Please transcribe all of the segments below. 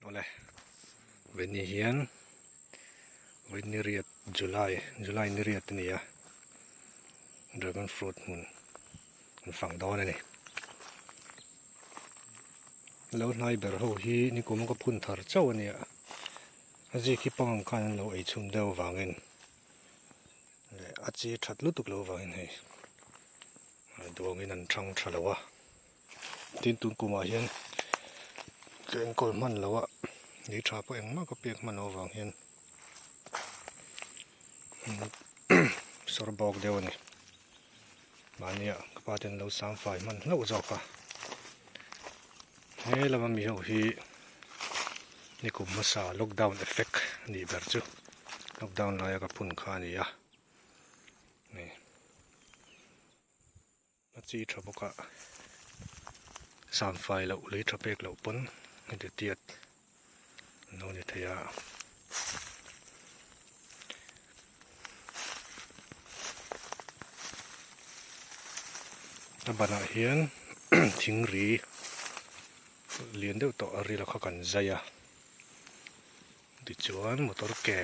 ole veni hian veni riat July ni riat ni ya dragon fruit mun phang do này lâu nay bер ho hi ni kum ko phun thar chau ania aji ki pang kan lo ei chum deuh wangin le achi that lutuk lo wangin hei dawngin an thang thalawa tin tun kuma hian keng kol man lawa ni tha po engma ko pek man owang hian sorbok deuh ni mania kapaten lo sam fai man lo zoka he lama mi ho hi ni kum masa lockdown effect ni ber chu lockdown la ya ka phun kha ni ya ni achi thaboka sam fai lo le thapek lo pon ni de tiat no ni thaya bana hian thingri lian deuh to ari la kha kan zaya ti chuan motor ke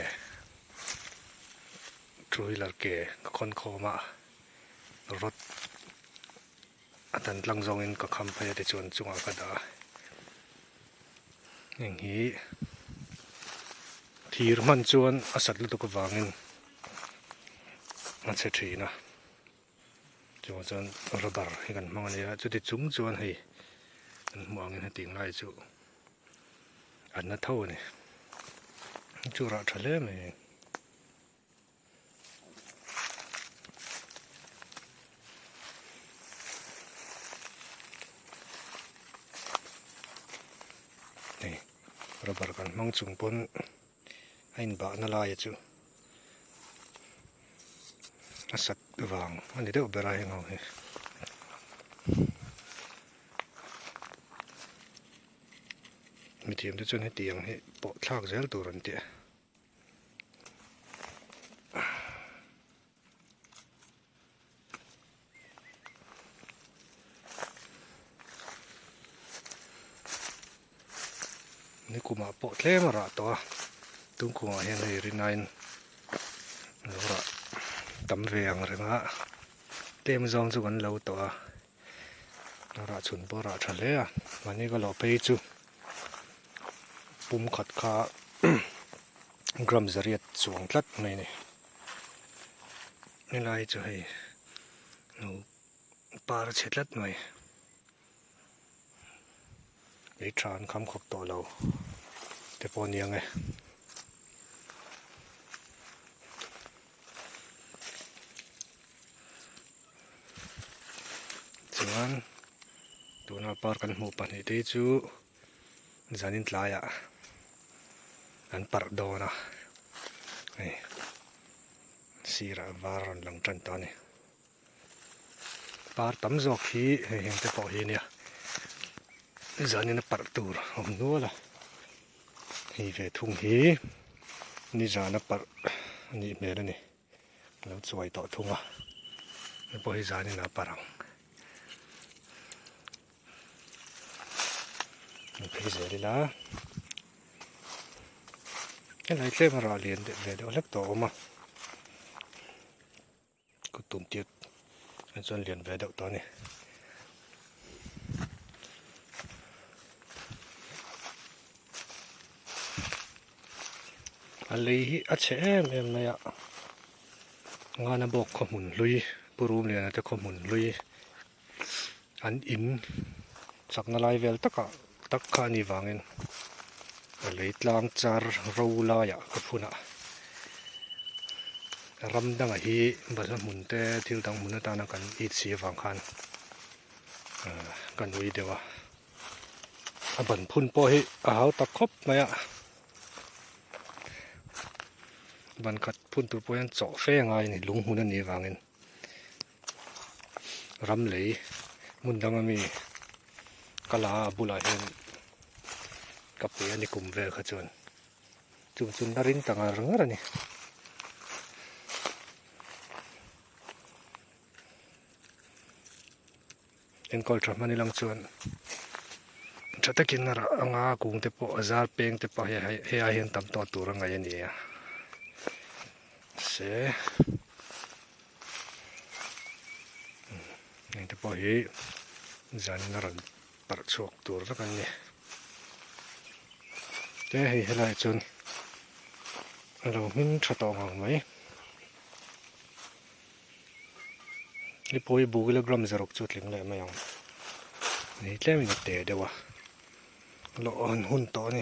trailer ke khon khoma rot atan tlang zong in ka kham phaya ti chuan chunga ka da eng hi thir man chuan asat lu to ka wangin a che thina chuan rubber hi kan hmang ania chu ti chung chuan hei an hmuangin ha ting lai chu an na tho ni chu ra thale me ni rubber kan hmang chung pon ain ba na lai chu asat wang ani deuh bera hi ngau hi mi thiam te chuan he tiang hi po thlak zel tur an tia ni kuma po tlem ra to tung kuma hian hei rinain ra tam veng renga tem zong chu kan lo to a ra chun po ra thale a mani ka lo pei chu pum khat kha gram zariat chuang tlat mai ni ni lai chu hei no par chetlat mai ei tran kham khop to lo te pon yang e chuan tuna par kan hmu pahnih te chu zanin tlaya an par dona ei sira var an lang tan ta ni par tam zok hi heng te pawh hi nia zanin a par tur om nuala hi ve thung hi ni zana par ni hmel ani lo chuai tawh thunga pawh hi zanin a parang phei zeli la cái này thêm ra liền để về đâu lép tổ mà cứ tụm tiệt anh xuân liền về đậu to này anh lấy ít chế em này ạ ngàn năm bọc không muốn lui burum liền là không muốn lui anh in sắc nó lại về tất cả ni vangin lấy tlang char râu la ya ka phuna ram dang a hi basa mun te thil dang mun ta na kan it si wang khan kan ui dewa a ban phun po hi a hau ta khop maya ban khat phun tu po yan chaw fe ngai ni lung hun ani wangin ram lei mun dang ami kala bula hen kape ani kum ve kha chun chun narin tanga rangar ani en kol tra mani lang chuan chả ta kinh ra anga cùng te po azar peng te pa he ai hiền tam to tu ra ngai ni à sẽ này te po hi zan na ran par chok tur ra kan ni te hi lai chun lo min tha to ngang mai ni poi bu kilogram zarok chut ling le mai ang ni tlem ni te dewa lo an hun to ni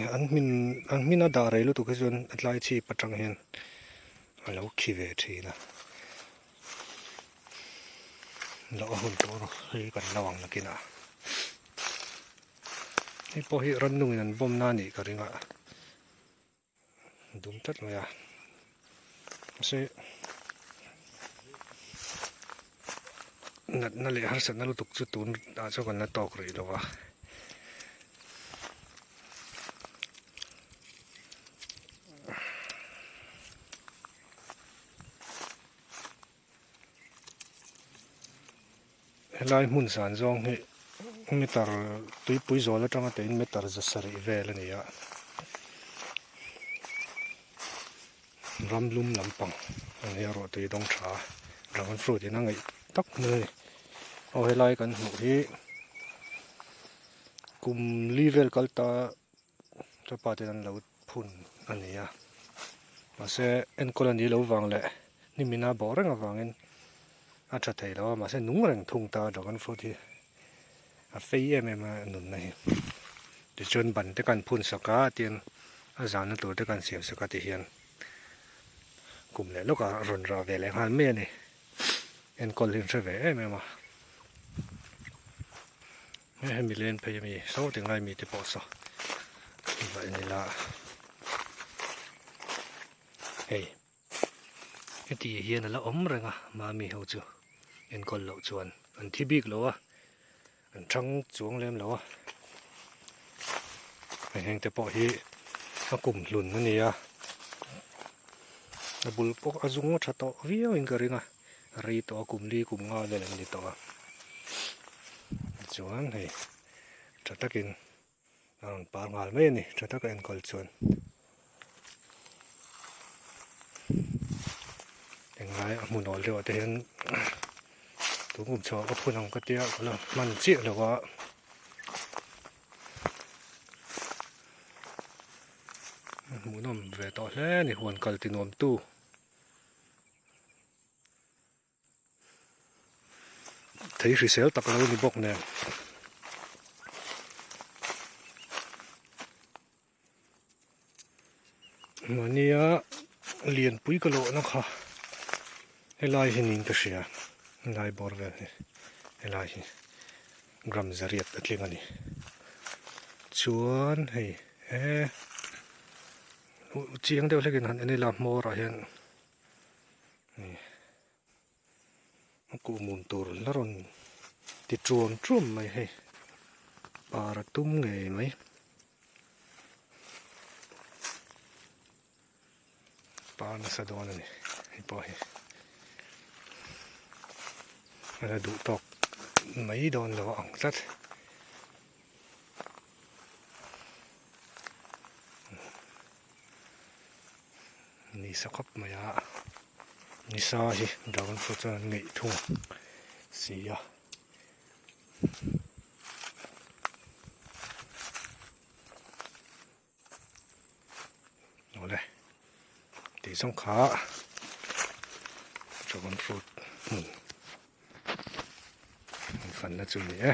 an min a da rei lu tu ka chun atlai chi patang hen alo khi ve thina lo hun to ro hi kan lawang na kina ni po hi ran nung in bom na ni ka ringa dum tat ma ya se na le har san na lu tuk chu tun a cho kan na tok ri lo wa helai mun san zong hi meter tui pui zo la tanga te meter za sari vel ani ya ramlum lampang ani ro tui dong tha dragon fruit ina ngai tak nei o helai kan hmu hi kum level kalta to pa te an lo phun ani ya ma se en kolani lo wang le ni mina boreng awangin a tha thei lo ma se nung reng thung ta dragon fruit hi a fei em nun nei ti chon ban te kan phun saka tian a zan na tur te kan siam saka ti hian kum le loka ron ra ve le han me ni en kol hin theve em ma he mi len phei mi so ti ngai mi te po so vai ni la hey cái tí hiền là ốm rồi à mà mi hậu chưa en con lậu chuồn anh thi big lỗ à anh trăng xuống lên lỗ à anh hàng tập bỏ hi nó cùng lùn nó nè nó bul bốc azung chặt to viêu anh cái ringa ri to cùng đi cùng ngao lên đi to chuồn này chặt tắc in anh paar ngal mấy nè chặt tắc en con chuồn ngay muốn nói điều thì tôi cũng cho các phụ nữ các tiệm là mình chỉ là có muốn làm về tỏi thế thì hoàn cần tiền làm tu thấy sự xéo tắc lâu đi bọc nè mà nia liền bụi cái lỗ nó khó helai hin in ka sia lai bor ve helai hi gram zariat atling ani chuan hei he chiang deuh lekin han ani la mor a hian ni ku mun tur laron ti chuam trum mai hei para tum nge mai pa na sa don ani hi po hi là đủ tộc mấy đòn lỗ ỏng rất ni sa khắp mà ya ni sa hi dragon fruit cho nghệ thùng xì à rồi đây thì xong khá dragon fruit phần là chừng nhé